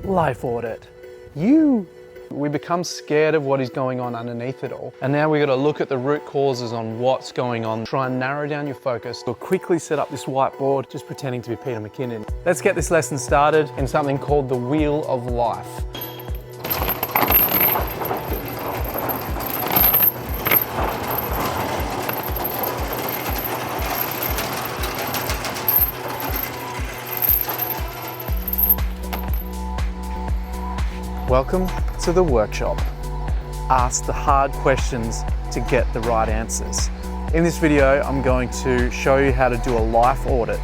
life audit. We become scared of what is going on underneath it all. And now we've got to look at the root causes on what's going on. Try and narrow down your focus. We'll quickly set up this whiteboard, just pretending to be Peter McKinnon. Let's get this lesson started in something called the Wheel of Life. Welcome to the workshop. Ask the hard questions to get the right answers. In this video, I'm going to show you how to do a life audit.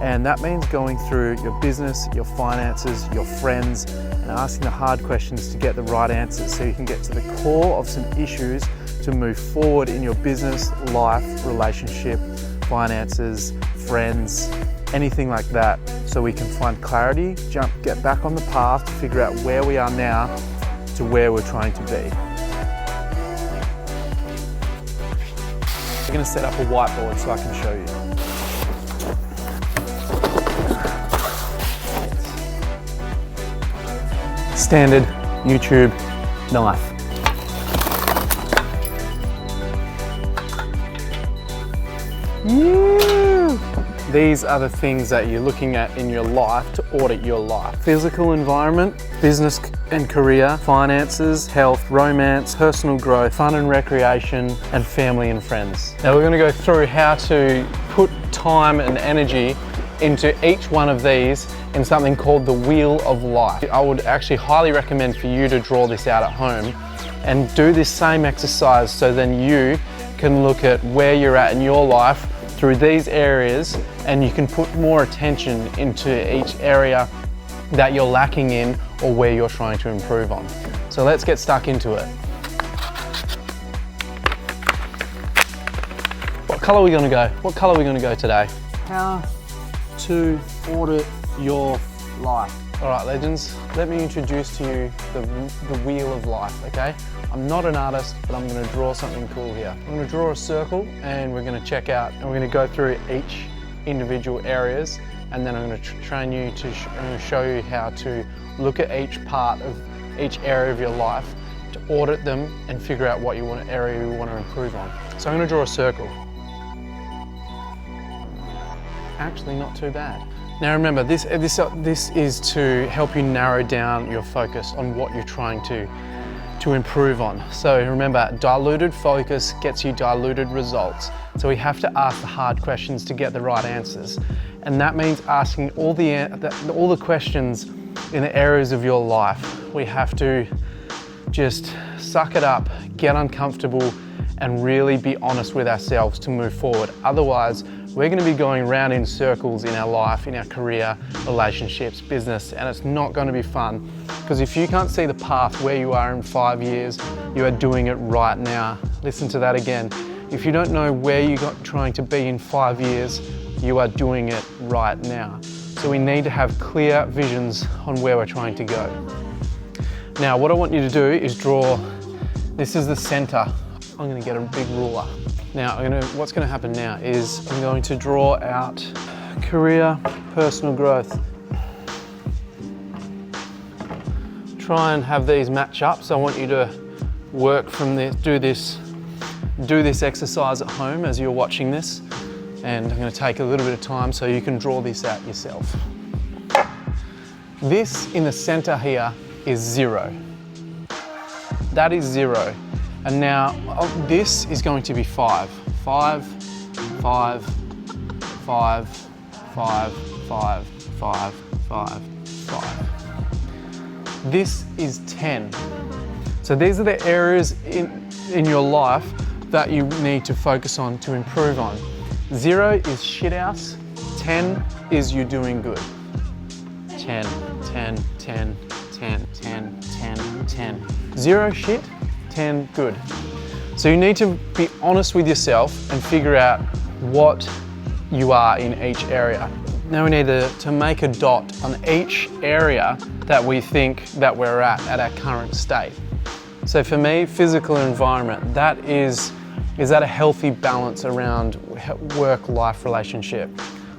And that means going through your business, your finances, your friends, and asking the hard questions to get the right answers so you can get to the core of some issues to move forward in your business, life, relationship, finances, friends, anything like that, so we can find clarity, get back on the path to figure out where we are now to where we're trying to be. We're going to set up a whiteboard so I can show you. Standard YouTube knife. These are the things that you're looking at in your life to audit your life. Physical environment, business and career, finances, health, romance, personal growth, fun and recreation, and family and friends. Now we're going to go through how to put time and energy into each one of these in something called the Wheel of Life. I would actually highly recommend for you to draw this out at home and do this same exercise so then you can look at where you're at in your life through these areas, and you can put more attention into each area that you're lacking in or where you're trying to improve on. So let's get stuck into it. What color are we going to go? What color are we going to go today? How to audit your life. All right, legends, let me introduce to you the Wheel of Life, okay? I'm not an artist, but I'm gonna draw something cool here. I'm gonna draw a circle and we're gonna check out, and we're gonna go through each individual areas, and then I'm gonna train you to show you how to look at each part of each area of your life to audit them and figure out what area you want to improve on. So I'm gonna draw a circle. Actually, not too bad. Now remember, this is to help you narrow down your focus on what you're trying to improve on. So remember, diluted focus gets you diluted results. So we have to ask the hard questions to get the right answers. And that means asking all the questions in the areas of your life. We have to just suck it up, get uncomfortable, and really be honest with ourselves to move forward. Otherwise, we're going to be going round in circles in our life, in our career, relationships, business, and it's not going to be fun. Because if you can't see the path where you are in 5 years, you are doing it right now. Listen to that again. If you don't know where you're trying to be in 5 years, you are doing it right now. So we need to have clear visions on where we're trying to go. Now, what I want you to do is draw, this is the center. I'm going to get a big ruler. Now, what's going to happen now is I'm going to draw out career, personal growth. Try and have these match up. So I want you to work from this, do this exercise at home as you're watching this. And I'm going to take a little bit of time so you can draw this out yourself. This in the center here is 0. That is 0. And now this is going to be 5. 5, 5, 5, 5, 5, 5, 5, 5. This is 10. So these are the areas in your life that you need to focus on to improve on. 0 is shit house. 10 is you doing good. 10, 10, 10, 10, 10, 10, 10. 0 shit. 10 good. So you need to be honest with yourself and figure out what you are in each area. Now we need to make a dot on each area that we think that we're at our current state. So for me, physical environment, that is that a healthy balance around work-life relationship?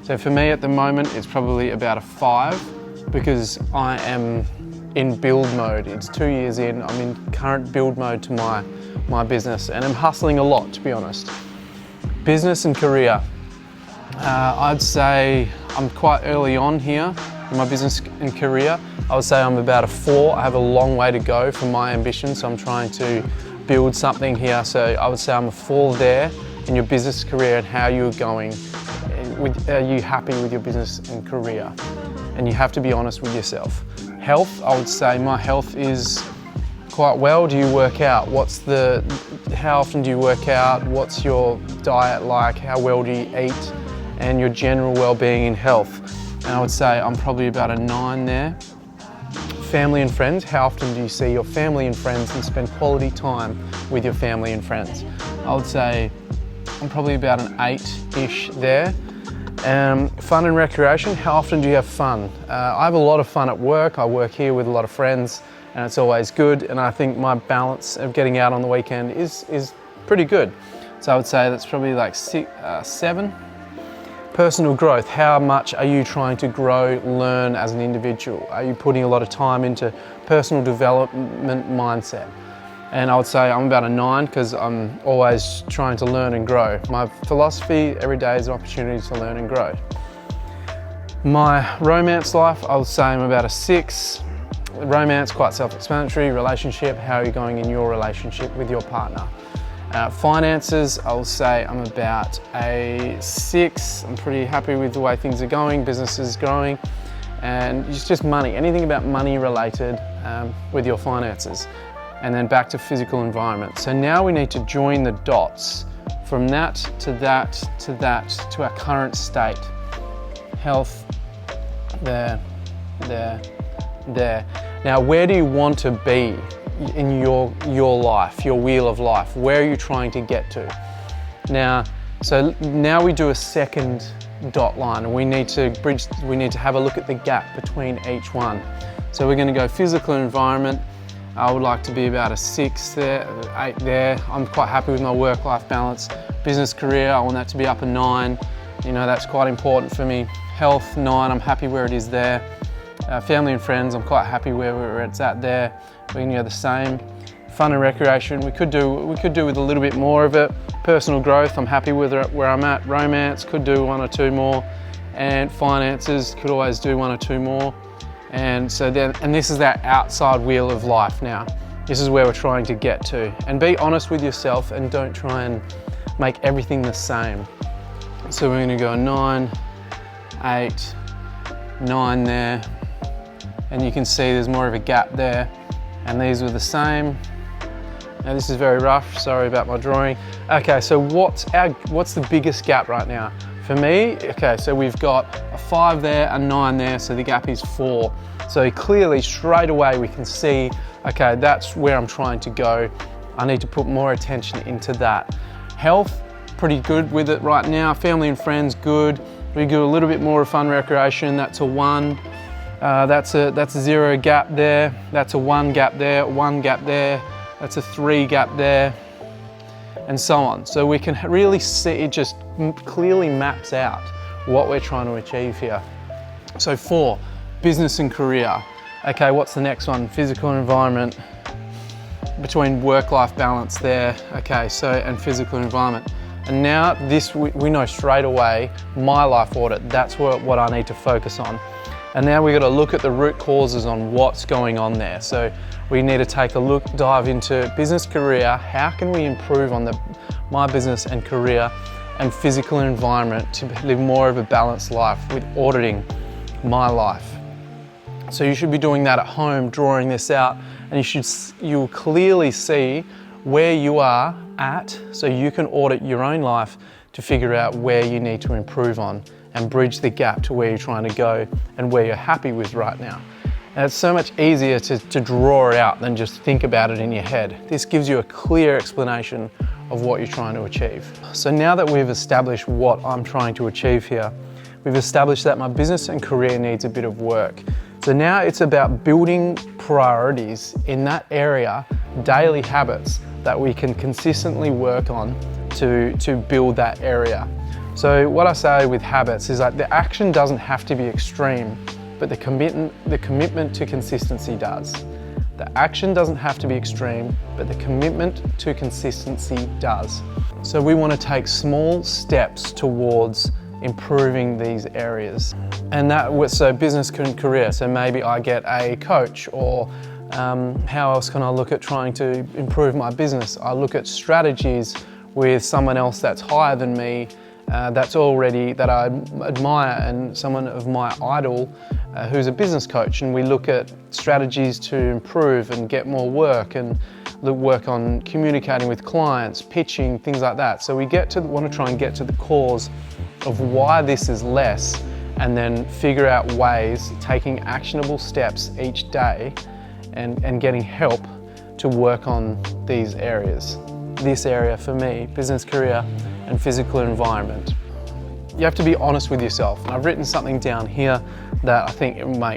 So for me at the moment, it's probably about a 5 because I am in build mode. It's 2 years in, I'm in current build mode to my business, and I'm hustling a lot, to be honest. Business and career. I'd say I'm quite early on here in my business and career. I would say I'm about a 4. I have a long way to go for my ambition, so I'm trying to build something here. So I would say I'm a 4 there in your business career and how you're going. Are you happy with your business and career? And you have to be honest with yourself. Health, I would say my health is quite well. Do you work out? How often do you work out? What's your diet like? How well do you eat? And your general well-being in health. And I would say I'm probably about a 9 there. Family and friends, how often do you see your family and friends and spend quality time with your family and friends? I would say I'm probably about an 8-ish there. Fun and recreation, how often do you have fun? I have a lot of fun at work. I work here with a lot of friends and it's always good, and I think my balance of getting out on the weekend is pretty good. So I would say that's probably like 7. Personal growth, how much are you trying to grow, learn as an individual? Are you putting a lot of time into personal development mindset? And I would say I'm about a 9 because I'm always trying to learn and grow. My philosophy, every day is an opportunity to learn and grow. My romance life, I would say I'm about a 6. Romance, quite self-explanatory. Relationship, how are you going in your relationship with your partner? Finances, I will say I'm about a 6. I'm pretty happy with the way things are going, business is growing, and it's just money, anything about money related with your finances. And then back to physical environment. So now we need to join the dots from that to that to that to our current state. Health, there. Now, where do you want to be in your life, your wheel of life? Where are you trying to get to? Now we do a second dot line, and we need to have a look at the gap between each one. So we're going to go physical environment. I would like to be about a 6 there, 8 there. I'm quite happy with my work-life balance. Business career, I want that to be up a 9. You know, that's quite important for me. Health, 9, I'm happy where it is there. Family and friends, I'm quite happy where it's at there. We can do the same. Fun and recreation, we could do with a little bit more of it. Personal growth, I'm happy with where I'm at. Romance, could do 1 or 2 more. And finances, could always do 1 or 2 more. And this is that outside wheel of life now. This is where we're trying to get to. And be honest with yourself and don't try and make everything the same. So we're gonna go 9, 8, 9 there. And you can see there's more of a gap there. And these were the same. Now this is very rough, sorry about my drawing. Okay, so what's the biggest gap right now? For me, okay, so we've got a 5 there, a 9 there, so the gap is 4. So clearly, straight away, we can see, okay, that's where I'm trying to go. I need to put more attention into that. Health, pretty good with it right now. Family and friends, good. We do a little bit more of fun recreation, that's a 1. That's a 0 gap there. That's a 1 gap there, 1 gap there. That's a 3 gap there, and so on. So we can really see, it just clearly maps out what we're trying to achieve here. So 4, business and career. Okay, what's the next one? Physical environment, between work-life balance there. Okay, so, and physical environment. And now this, we know straight away, my life audit, that's what I need to focus on. And now we've got to look at the root causes on what's going on there. So we need to take a look, dive into business career. How can we improve on my business and career and physical environment to live more of a balanced life with auditing my life? So you should be doing that at home, drawing this out, and you'll clearly see where you are at, so you can audit your own life to figure out where you need to improve on and bridge the gap to where you're trying to go and where you're happy with right now. And it's so much easier to draw it out than just think about it in your head. This gives you a clear explanation of what you're trying to achieve. So now that we've established what I'm trying to achieve here, we've established that my business and career needs a bit of work. So now it's about building priorities in that area, daily habits that we can consistently work on to build that area. So what I say with habits is like the action doesn't have to be extreme, but the commitment to consistency does. The action doesn't have to be extreme, but the commitment to consistency does. So we want to take small steps towards improving these areas. And so business and career, so maybe I get a coach, or how else can I look at trying to improve my business? I look at strategies with someone else that's higher than me, that I admire, and someone of my idol who's a business coach, and we look at strategies to improve and get more work, and work on communicating with clients, pitching, things like that. So we want to try and get to the cause of why this is less, and then figure out ways, taking actionable steps each day and getting help to work on these areas. This area for me, business, career, and physical environment. You have to be honest with yourself. And I've written something down here that I think allow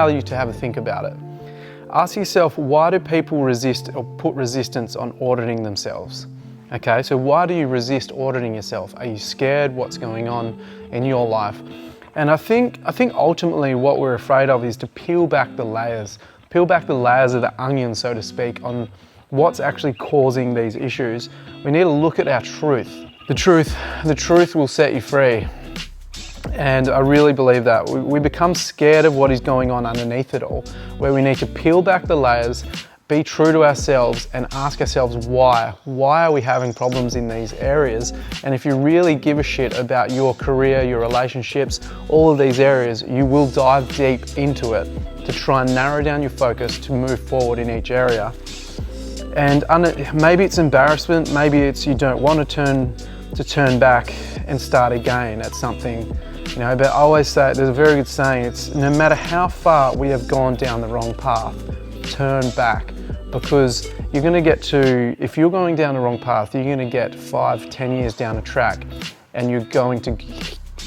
you to have a think about it. Ask yourself, why do people resist or put resistance on auditing themselves? Okay, so why do you resist auditing yourself? Are you scared? What's going on in your life? And I think ultimately what we're afraid of is to peel back the layers of the onion, so to speak, on what's actually causing these issues. We need to look at our truth. The truth will set you free. And I really believe that. We become scared of what is going on underneath it all, where we need to peel back the layers, be true to ourselves, and ask ourselves why. Why are we having problems in these areas? And if you really give a shit about your career, your relationships, all of these areas, you will dive deep into it to try and narrow down your focus to move forward in each area. And maybe it's embarrassment, maybe it's you don't want to turn back and start again at something. But I always say, there's a very good saying, it's no matter how far we have gone down the wrong path, turn back, because you're going to get to, if you're going down the wrong path, you're going to get 5-10 years down the track, and you're going to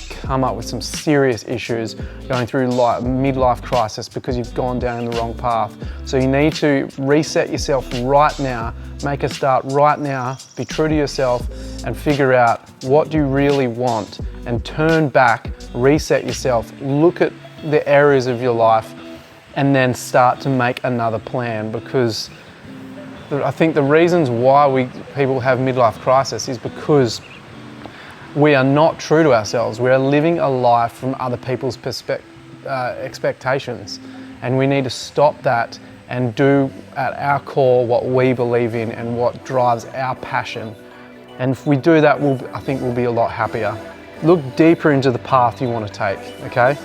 come up with some serious issues, going through midlife crisis because you've gone down the wrong path. So you need to reset yourself right now, make a start right now, be true to yourself, and figure out what do you really want, and turn back, reset yourself, look at the areas of your life, and then start to make another plan. Because I think the reasons why people have midlife crisis is because we are not true to ourselves. We are living a life from other people's expectations, and we need to stop that and do at our core what we believe in and what drives our passion. And if we do that, I think we'll be a lot happier. Look deeper into the path you want to take, okay?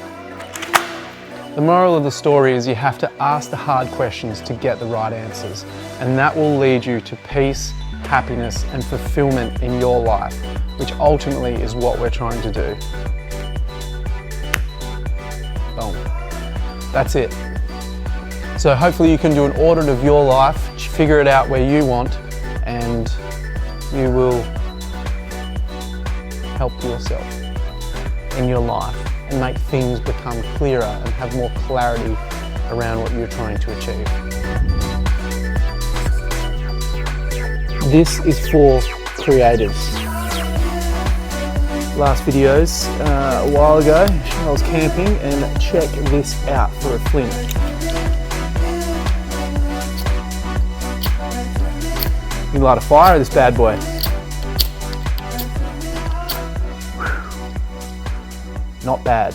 The moral of the story is you have to ask the hard questions to get the right answers, and that will lead you to peace, happiness, and fulfillment in your life, which ultimately is what we're trying to do. Boom. That's it. So hopefully you can do an audit of your life, figure it out where you want, and you will help yourself in your life and make things become clearer and have more clarity around what you're trying to achieve. This is for creatives. Last videos a while ago, I was camping, and check this out for a flint. You can light a fire of this bad boy. Not bad.